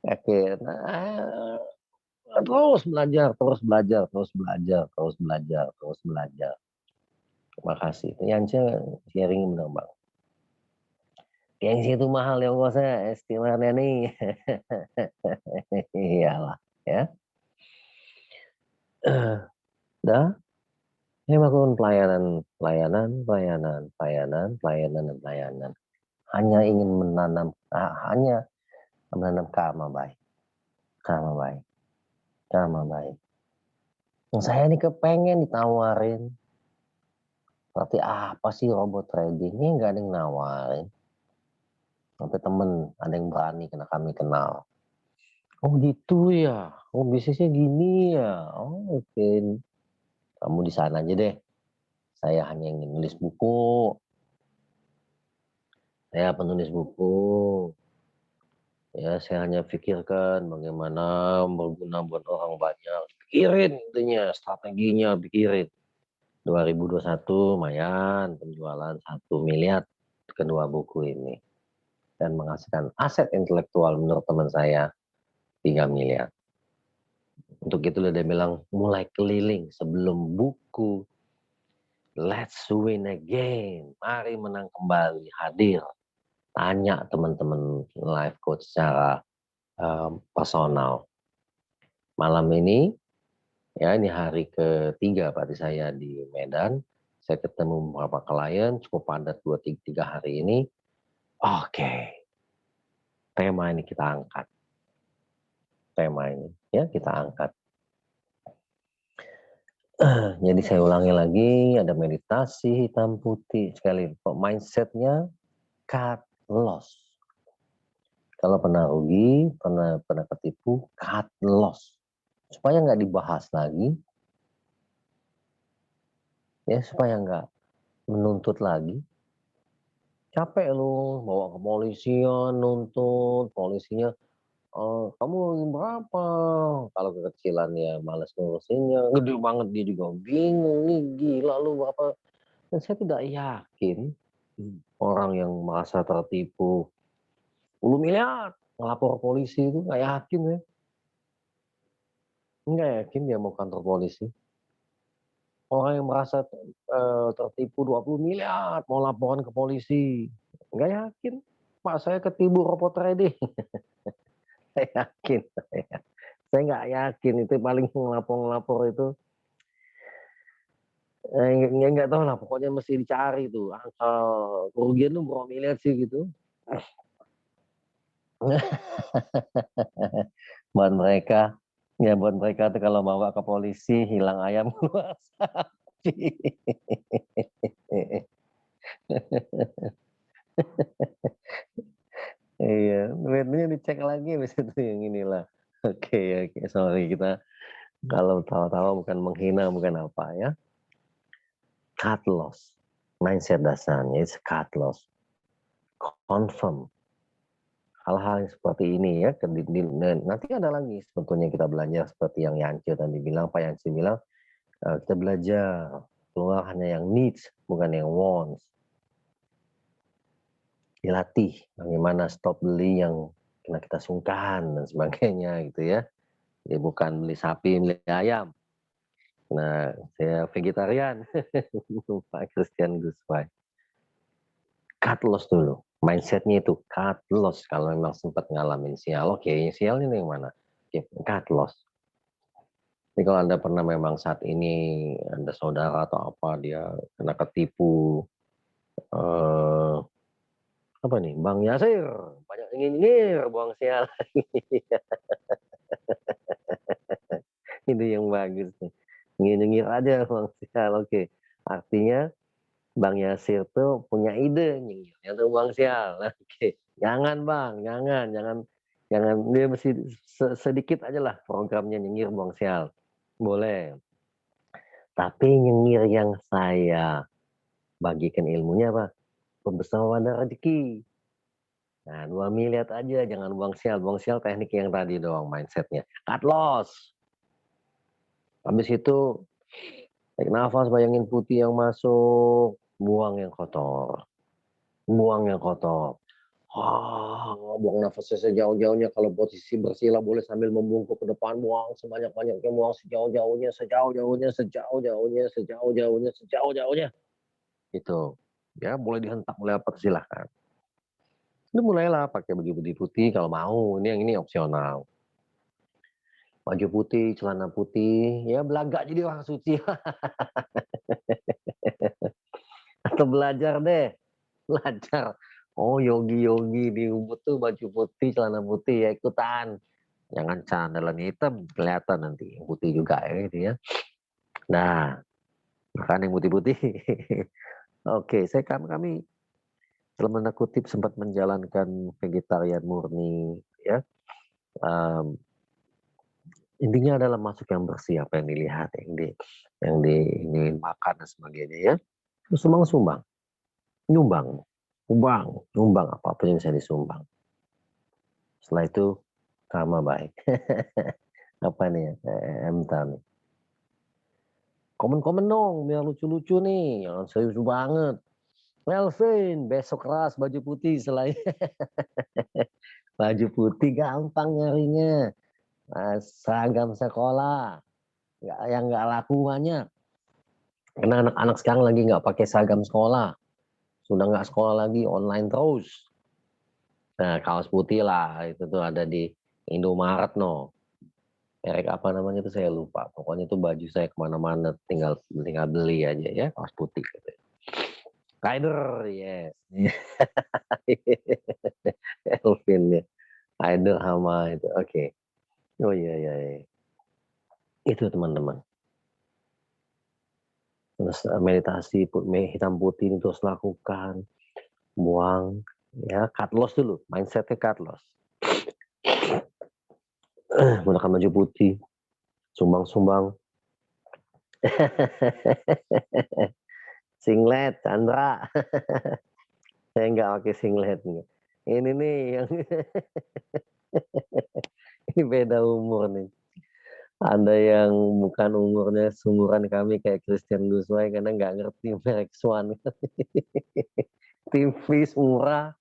Oke, nah, terus belajar, terus belajar, terus belajar, terus belajar, terus belajar. Terima kasih. Yance sharing benar bang. Gengsi itu mahal ya bos saya, istimewa nih. Iyalah ya. Dah, saya melakukan pelayanan. Hanya ingin hanya menanam karma baik. Saya ini kepengen ditawarin. Berarti apa sih robot trading? Ini nggak ada yang nawarin. Sampai temen ada yang berani karena kami kenal. Oh gitu ya. Oh bisnisnya gini ya. Oh oke. Kamu di sana aja deh. Saya hanya ingin nulis buku. Saya penulis buku. Ya, saya hanya pikirkan bagaimana berguna buat orang banyak. Pikirin intinya, strateginya pikirin. 2021 lumayan penjualan 1 miliar kedua buku ini. Dan menghasilkan aset intelektual menurut teman saya 3 miliar. Untuk itu dia bilang mulai keliling sebelum buku. Let's win again. Mari menang kembali, hadir. Tanya teman-teman life coach secara personal. Malam ini, ya ini hari ketiga berarti saya di Medan. Saya ketemu beberapa klien, cukup padat 2-3 hari ini. Oke, tema ini kita angkat. Tema ini, ya kita angkat. Jadi saya ulangi lagi, ada meditasi hitam putih. Sekali, mindsetnya cut loss. Kalau pernah rugi, pernah ketipu, cut loss. Supaya nggak dibahas lagi, ya supaya nggak menuntut lagi. Capek lu bawa ke polisian, nuntut polisinya, kamu berapa? Kalau kekecilan ya males ngurusinnya, gede banget dia juga bingung nih, gila lu berapa? Dan saya tidak yakin orang yang merasa tertipu 10 miliar ngelapor polisi itu nggak yakin ya. Nggak yakin dia mau kantor polisi. Orang yang merasa tertipu 20 miliar mau laporan ke polisi. Nggak yakin. Pak saya ketipu robot trading. Saya yakin. Saya nggak yakin itu paling ngelapor itu. Nggak tahu lah, pokoknya mesti dicari tuh. Angka kerugian tuh berapa miliar sih gitu. buat mereka tuh kalau bawa ke polisi hilang ayam keluar sapi. Iya, duitnya dicek lagi habis itu yang inilah. Oke, sorry kita kalau tawa-tawa bukan menghina bukan apa ya. cut loss. Mindset dasarnya is cut loss. Confirm. Hal-hal yang seperti ini ya, nanti ada lagi sebetulnya kita belajar seperti yang Yance tadi bilang, Pak Yance bilang, kita belajar keluar hanya yang needs, bukan yang wants. Dilatih bagaimana stop beli yang kena kita sungkan dan sebagainya gitu ya. Jadi bukan beli sapi, beli ayam. Nah, saya vegetarian, Pak Christian Guswai. Cut loss dulu. Mindsetnya itu cut loss. Kalau memang sempat ngalamin sial, oke, sial ini yang mana? Oke, cut loss. Jadi kalau Anda pernah memang saat ini Anda saudara atau apa dia kena ketipu, apa nih, Bang Yasir, banyak nyengir, buang sial. Itu yang bagus nih. Nyengir aja buang sial, oke. Artinya Bang Yasir tuh punya ide nyengirnya tuh buang sial. Oke. Jangan Bang, jangan dia mesti sedikit aja lah programnya nyengir buang sial. Boleh. Tapi nyengir yang saya bagikan ilmunya apa? Pembesar wadah rezeki. Nah, 2 miliar aja, jangan buang sial. Buang sial teknik yang tadi doang mindsetnya. Cut loss. Habis itu, tarik nafas, bayangin putih yang masuk, buang yang kotor. Buang yang kotor. Buang nafasnya sejauh-jauhnya. Kalau posisi bersila boleh sambil membungkuk ke depan, buang sebanyak-banyaknya, buang sejauh-jauhnya, sejauh-jauhnya, sejauh-jauhnya, sejauh-jauhnya, sejauh-jauhnya. Gitu. Ya, boleh dihentak, boleh apa, silahkan. Itu mulailah pakai baju putih kalau mau. Ini opsional. Baju putih, celana putih, ya belagak jadi orang suci. Atau belajar deh, belajar. Oh, yogi-yogi di Ubud tuh baju putih, celana putih, ya ikutan. Jangan candalan hitam, kelihatan nanti. Yang putih juga ya gitu ya. Nah, makan yang putih-putih. Oke, kami dalam tanda kutip sempat menjalankan vegetarian murni, ya. Intinya adalah masuk yang bersih, apa yang dilihat, yang dimakan dan sebagainya ya. Terus sumbang, nyumbang apapun yang bisa disumbang. Setelah itu karma baik. Apa nih ya? Nih. Komen-komen dong, biar lucu-lucu nih, jangan serius banget. Melvin, besok keras baju putih selain baju putih gampang nyarinya. Seragam sekolah, yang nggak laku banyak. Karena anak-anak sekarang lagi nggak pakai seragam sekolah. Sudah nggak sekolah lagi, online terus. Nah, kaos putih lah, itu tuh ada di Indomaret, no. Merek apa namanya itu saya lupa. Pokoknya itu baju saya kemana-mana, tinggal beli aja ya, kaos putih. Gitu. Rider, yes. Elvin ya. Rider sama itu, oke. Oh iya. Itu teman-teman. Terus meditasi hitam putih ini terus lakukan. Buang, ya cut loss dulu. Mindsetnya cut loss. Menggunakan baju putih. Sumbang. Singlet, Chandra. Saya nggak pakai singlet nih. Ini nih yang ini beda umur nih. Ada yang bukan umurnya seumuran kami kayak Christian Guswai karena nggak ngerti merek Swan. Tipis, murah.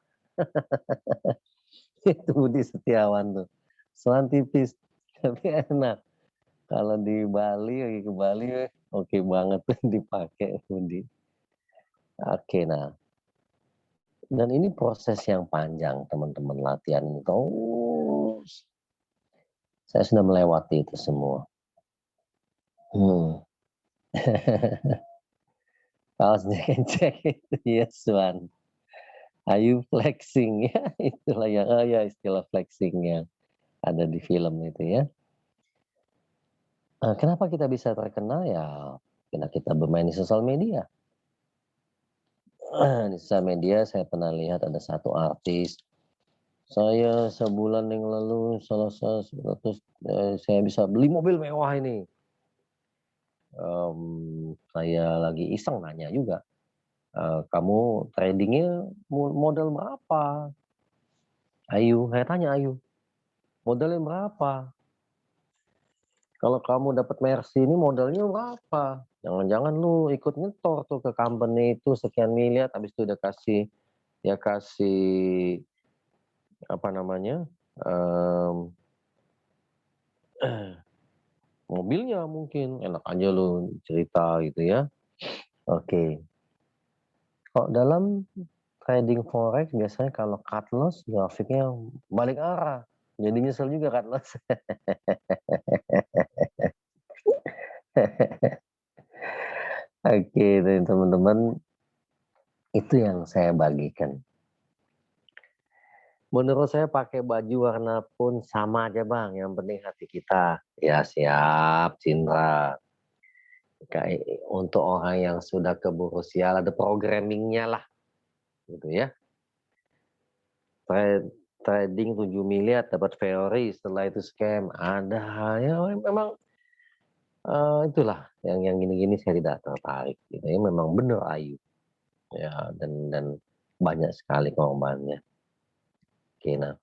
Itu Budi Setiawan tuh. Swan tipis, tapi enak. Kalau di Bali, lagi ke Bali, oke banget tuh dipakai Budi. Oke, nah. Dan ini proses yang panjang, teman-teman, latihan ini terus. Saya sudah melewati itu semua. Kaosnya cek itu, yes Swan. Are you flexing? Ya, itulah yang, ya istilah flexing yang ada di film itu ya. Kenapa kita bisa terkenal ya? Karena kita bermain di sosial media. Di sosial media saya pernah lihat ada satu artis. Saya sebulan yang lalu saya bisa beli mobil mewah ini. saya lagi iseng nanya juga, kamu tradingnya modal berapa? Ayu, saya tanya Ayu, modalnya berapa? Kalau kamu dapat Mercy ini modalnya berapa? Jangan-jangan lu ikut nyetor tuh ke company itu sekian miliar, habis itu dia kasih apa namanya, mobilnya mungkin, enak aja lu cerita gitu ya. Oke. Kalau dalam trading forex biasanya kalau cut loss grafiknya balik arah, jadi nyesel juga cut loss. Oke, teman-teman, itu yang saya bagikan. Menurut saya pakai baju warna pun sama aja Bang, yang penting hati kita. Ya siap, Cindra. Kayak untuk orang yang sudah keburu sial ada programmingnya lah, gitu ya. Trading 7 miliar dapat Fiori, setelah itu scam. Ada ya memang itulah yang gini-gini saya tidak tertarik. Gitu ya, memang benar Ayu. Ya dan banyak sekali korbannya. Oke, nah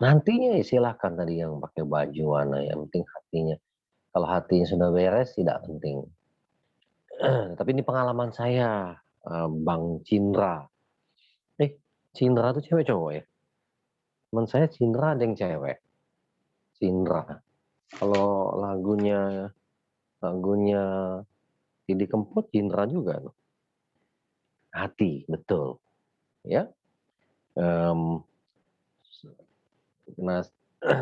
nantinya silakan tadi yang pakai baju warna, yang penting hatinya. Kalau hatinya sudah beres tidak penting. Tapi ini pengalaman saya, Bang Cindra. Cindra tuh cewek cowok ya? Teman saya Cindra ada yang cewek. Cindra. Kalau lagunya Didi Kempot Cindra juga tuh. Hati, betul. Ya. Nah,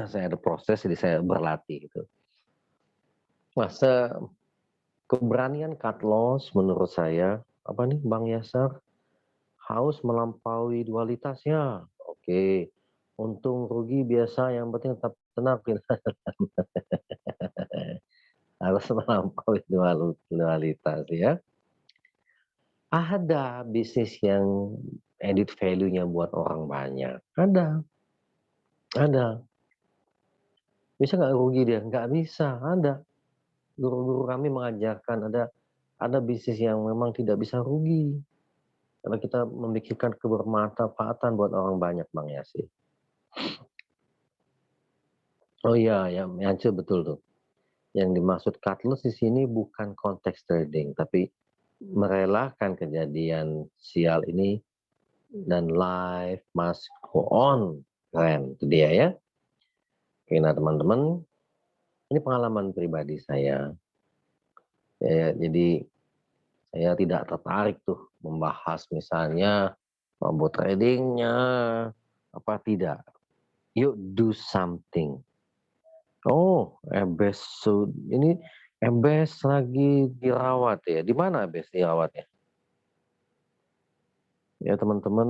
saya ada proses jadi saya berlatih gitu. Masa keberanian cut loss menurut saya, apa nih Bang Yasar? Haus melampaui dualitasnya. Oke. Untung rugi biasa yang penting tetap tenang. Harus melampaui dualitas ya. Ada bisnis yang edit value-nya buat orang banyak. Ada. Bisa nggak rugi dia? Nggak bisa, ada. Guru-guru kami mengajarkan ada bisnis yang memang tidak bisa rugi. Karena kita memikirkan kebermanfaatan buat orang banyak, Bang Yasin. Oh iya, ya, Yance betul tuh. Yang dimaksud cut loss di sini bukan konteks trading, tapi merelakan kejadian sial ini dan life must go on. Keren, itu dia ya. Oke, nah teman-teman, ini pengalaman pribadi saya. Jadi saya tidak tertarik tuh membahas misalnya robot tradingnya, apa tidak. Yuk do something. Oh, Ebes ini Ebes lagi dirawat ya. Di mana Ebes dirawatnya? Ya teman-teman,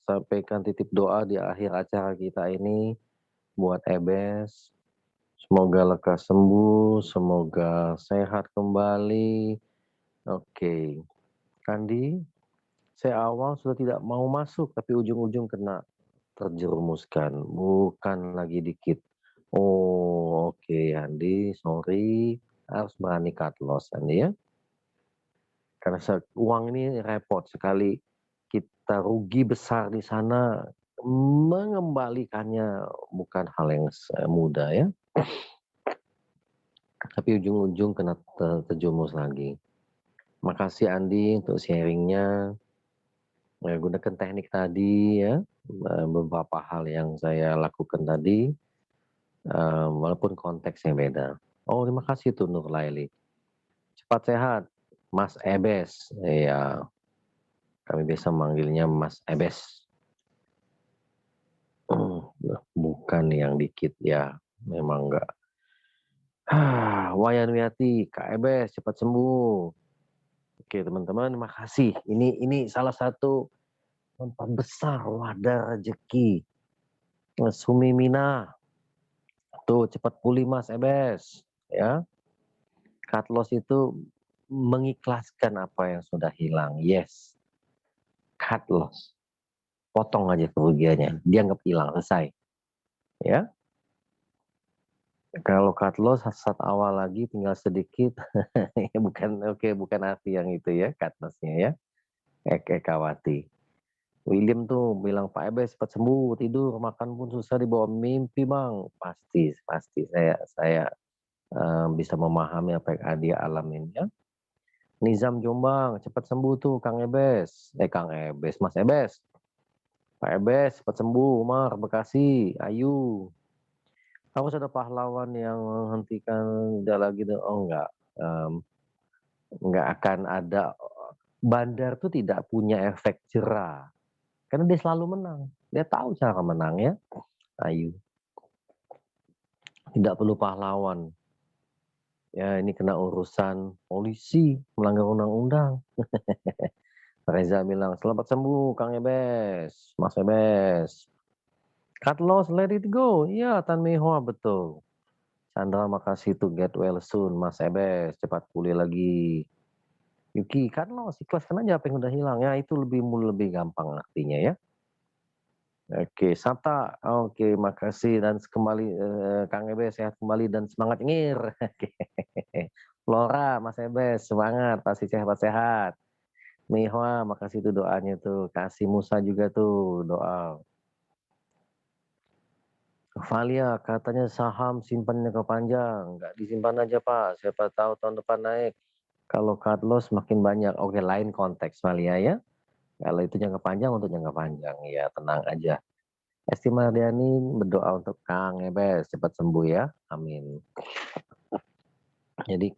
sampaikan titip doa di akhir acara kita ini buat Ebes. Semoga lekas sembuh, semoga sehat kembali. Oke, Kandi, saya awal sudah tidak mau masuk, tapi ujung-ujung kena terjerumuskan. Bukan lagi dikit. Oh, oke, Andi, sorry. Harus berani cut loss, Andi ya. Karena uang ini repot sekali. Kita rugi besar di sana, mengembalikannya bukan hal yang mudah ya. Tapi ujung-ujung kena terjerumus lagi. Makasih Andi untuk sharingnya. Gunakan teknik tadi ya, beberapa hal yang saya lakukan tadi, walaupun konteksnya beda. Oh terima kasih tuh Nur Laili. Cepat sehat, Mas Ebes. Ya, kami biasa manggilnya Mas Ebes. Bukan yang dikit ya, memang enggak. Wayan Wiati, Kak Ebes cepat sembuh. Oke teman-teman, makasih. Ini salah satu tempat besar wadah rezeki. Sumimina. Tuh cepat pulih Mas Ebes. Ya. Cut loss itu mengikhlaskan apa yang sudah hilang. Yes. Cut loss. Potong aja kerugiannya. Dianggap hilang, selesai. Ya. Kalau cut loss saat awal lagi tinggal sedikit, ya bukan arti yang itu ya, cut loss-nya ya, Ekawati. William tuh bilang, "Pak Ebes cepat sembuh, tidur, makan pun susah dibawa mimpi Bang." Pasti saya bisa memahami apa yang dia alamin ya. Nizam Jombang, cepat sembuh tuh Kang Ebes. Kang Ebes, Mas Ebes. Pak Ebes cepat sembuh, Umar, Bekasi, Ayu. Harus ada pahlawan yang menghentikan tidak lagi tuh. Oh enggak akan ada. Bandar tuh tidak punya efek jerah karena dia selalu menang. Dia tahu cara menangnya. Ayu. Tidak perlu pahlawan. Ya ini kena urusan polisi melanggar undang-undang. Reza bilang selamat sembuh Kang Ebes, Mas Ebes. Cut loss, let it go. Iya, Tan Mihwa betul. Chandra makasih to get well soon, Mas Ebes, cepat pulih lagi. Yuki, cut loss, ikhlaskan aja apa yang udah hilang ya, itu lebih gampang artinya ya. Oke, Sabta, oke, makasih dan kembali Kang Ebes sehat kembali dan semangat ngir. Flora, Mas Ebes, semangat, pasti sehat-sehat. Mihwa, makasih tuh doanya tuh. Kasih Musa juga tuh doa. Valia, katanya saham simpannya ke panjang. Nggak disimpan aja Pak, siapa tahu tahun depan naik. Kalau cut loss makin banyak. Oke, lain konteks Valia ya. Kalau itu jangka panjang untuk jangka panjang. Ya tenang aja. Esti Mardiani berdoa untuk Kang Ebes cepat sembuh ya. Amin. Jadi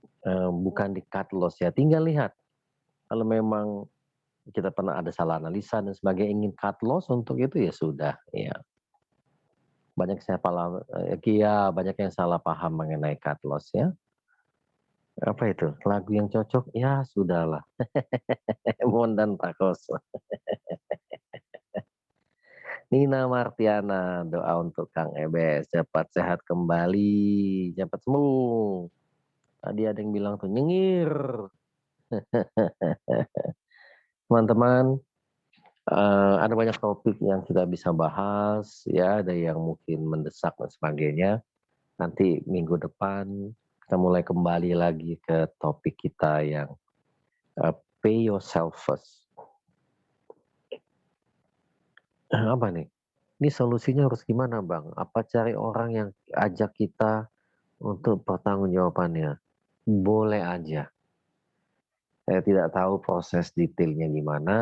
bukan di cut loss ya. Tinggal lihat. Kalau memang kita pernah ada salah analisa dan sebagainya ingin cut loss untuk itu ya sudah ya. Banyak banyak yang salah paham mengenai cut loss ya. Apa itu? Lagu yang cocok? Ya sudahlah. Bondan Prakoso. Nina Martiana, doa untuk Kang Ebes cepat sehat kembali, cepat sembuh. Tadi ada yang bilang tuh nyengir. Teman-teman, ada banyak topik yang kita bisa bahas ya, ada yang mungkin mendesak dan sebagainya. Nanti minggu depan kita mulai kembali lagi ke topik kita yang pay yourself first. Apa nih? Ini solusinya harus gimana Bang? Apa cari orang yang ajak kita untuk pertanggungjawabannya? Boleh aja. Saya tidak tahu proses detailnya gimana,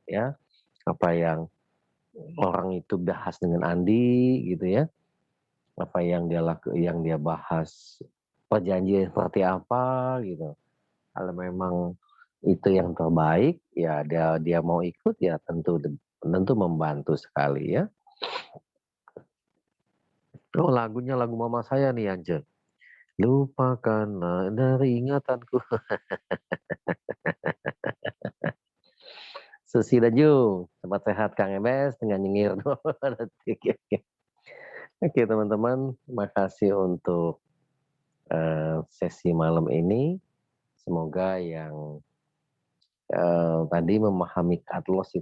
ya. Apa yang orang itu bahas dengan Andi, gitu ya. Apa yang dia bahas perjanjian seperti apa, gitu. Kalau memang itu yang terbaik, ya dia mau ikut ya tentu membantu sekali ya. Oh lagunya lagu mama saya nih Angel. Lupakanlah dari ingatanku. Susi dan Jung, tempat sehat Kang Ebes dengan nyengir 2 detik. Oke teman-teman, terima kasih untuk sesi malam ini. Semoga yang tadi memahami cut loss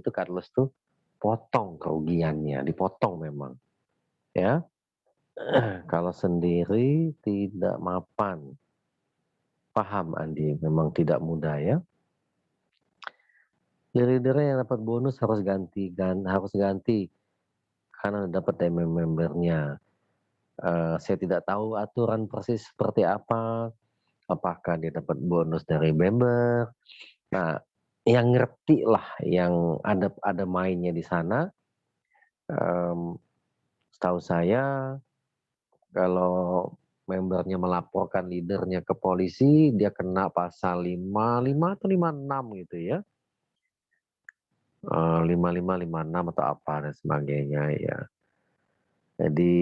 tuh potong kerugiannya, dipotong memang. Ya, kalau sendiri tidak mapan. Paham Andi, memang tidak mudah ya. Leader yang dapat bonus harus ganti karena dapat dari membernya. Saya tidak tahu aturan persis seperti apa, apakah dia dapat bonus dari member. Nah, yang ngerti lah, yang ada mainnya di sana. Setahu saya, kalau membernya melaporkan leadernya ke polisi, dia kena pasal 55 atau 56 gitu ya. 55, 56 atau apa dan sebagainya ya. Jadi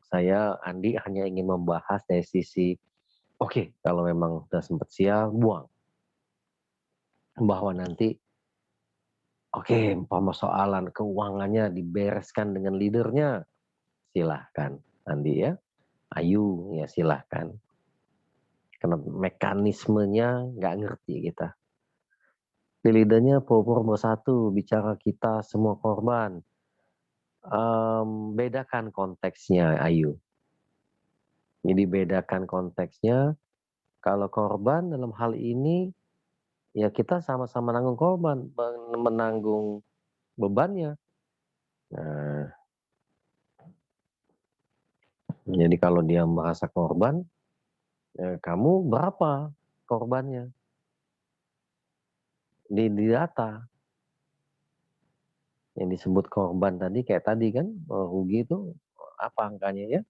saya Andi hanya ingin membahas dari sisi oke, kalau memang sudah sempat sial buang. Bahwa nanti persoalan keuangannya dibereskan dengan leadernya. Silahkan Andi ya. Ayu ya silahkan. Karena mekanismenya nggak ngerti kita. Di leadernya nomor 1 bicara kita semua korban. bedakan konteksnya, Ayu. Jadi bedakan konteksnya. Kalau korban dalam hal ini, ya kita sama-sama menanggung korban, menanggung bebannya. Nah, jadi kalau dia merasa korban, kamu berapa korbannya? Di data. Yang disebut korban tadi, kayak tadi kan, rugi itu apa angkanya ya?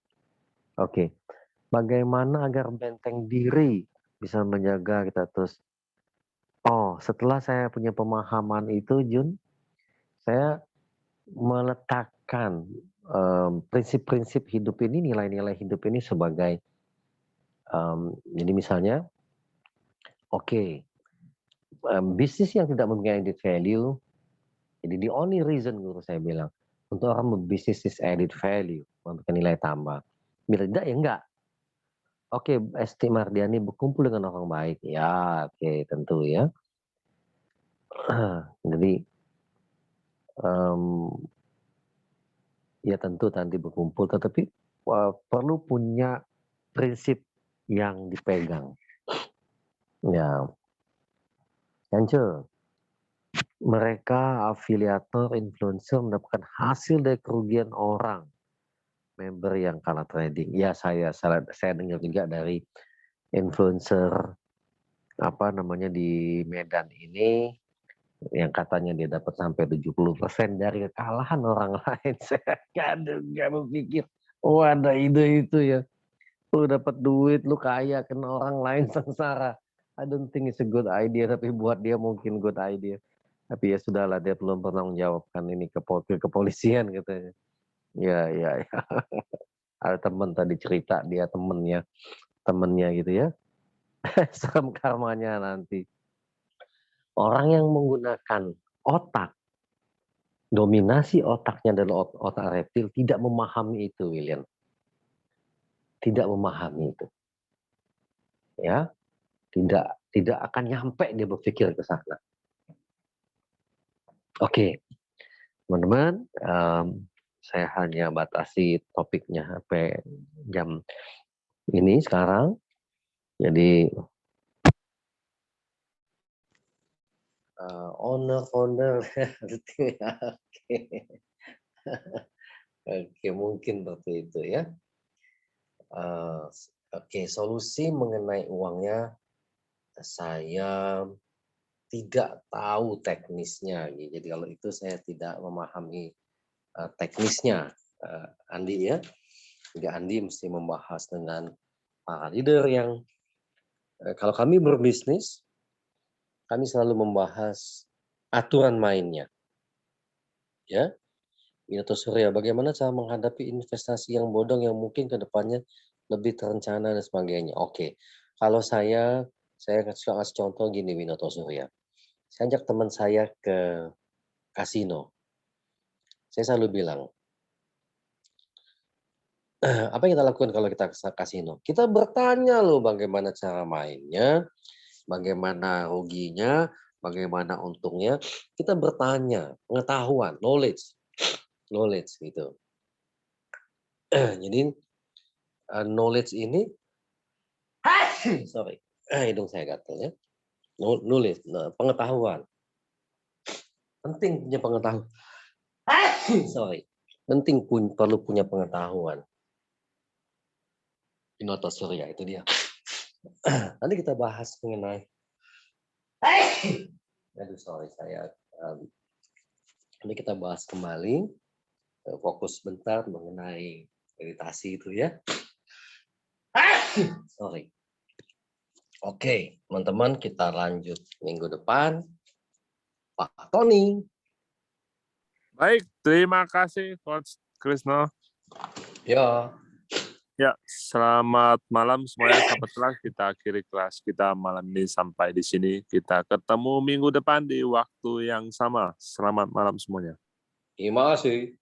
Oke. Bagaimana agar benteng diri bisa menjaga kita terus. Oh, setelah saya punya pemahaman itu, Jun, saya meletakkan prinsip-prinsip hidup ini, nilai-nilai hidup ini sebagai, jadi misalnya, oke, bisnis yang tidak mempunyai added value, jadi the only reason guru saya bilang, untuk orang berbisnis is added value, memberikan nilai tambah. Bila tidak, ya enggak. Oke, Esti Mardiani berkumpul dengan orang baik. Ya, oke, tentu ya. Jadi, ya tentu nanti berkumpul, tetapi perlu punya prinsip yang dipegang. Ya, Yance, mereka afiliator, influencer mendapatkan hasil dari kerugian orang, member yang kalah trading. Ya, saya dengar juga dari influencer apa namanya di Medan ini, yang katanya dia dapat sampai 70% dari kekalahan orang lain. Saya nggak berpikir, oh ada ide itu ya. Lu dapat duit, lu kaya, kena orang lain sengsara. I don't think it's a good idea, tapi buat dia mungkin good idea. Tapi ya sudahlah, dia belum pernah menjawabkan ini ke kepolisian katanya. Ya, ya, ya. Ada teman tadi cerita, dia temennya gitu ya. Serem karmanya nanti. Orang yang menggunakan otak, dominasi otaknya adalah otak reptil, tidak memahami itu, William. Tidak memahami itu. Ya, tidak akan nyampe dia berpikir ke sana. Oke, teman-teman, saya hanya batasi topiknya sampai jam ini sekarang. Jadi owner oke, mungkin seperti itu ya. Oke, solusi mengenai uangnya, saya tidak tahu teknisnya. Jadi kalau itu saya tidak memahami teknisnya, Andi ya. Jadi Andi mesti membahas dengan para leader yang kalau kami berbisnis, kami selalu membahas aturan mainnya. Ya, Winoto Surya, bagaimana cara menghadapi investasi yang bodong yang mungkin ke depannya lebih terencana dan sebagainya. Oke, kalau saya kasih contoh gini, Winoto Surya. Saya ajak teman saya ke kasino. Saya selalu bilang, apa yang kita lakukan kalau kita ke kasino? Kita bertanya loh bagaimana cara mainnya, bagaimana ruginya, bagaimana untungnya. Kita bertanya, pengetahuan, knowledge gitu. Jadi knowledge ini, sorry, hidung saya gatel ya. Knowledge, pengetahuan. Penting punya pengetahuan. Sorry, penting perlu punya pengetahuan. Winoto Surya itu dia. Nanti kita bahas mengenai. Aduh, sorry saya. Nanti kita bahas kembali. Fokus sebentar mengenai meditasi itu ya. Sorry. Oke, teman-teman, kita lanjut minggu depan. Pak Tony. Baik, terima kasih Coach Krisno. Ya. Ya, selamat malam semuanya, sahabat kelas. Kita akhiri kelas kita malam ini sampai di sini. Kita ketemu minggu depan di waktu yang sama. Selamat malam semuanya. Terima kasih.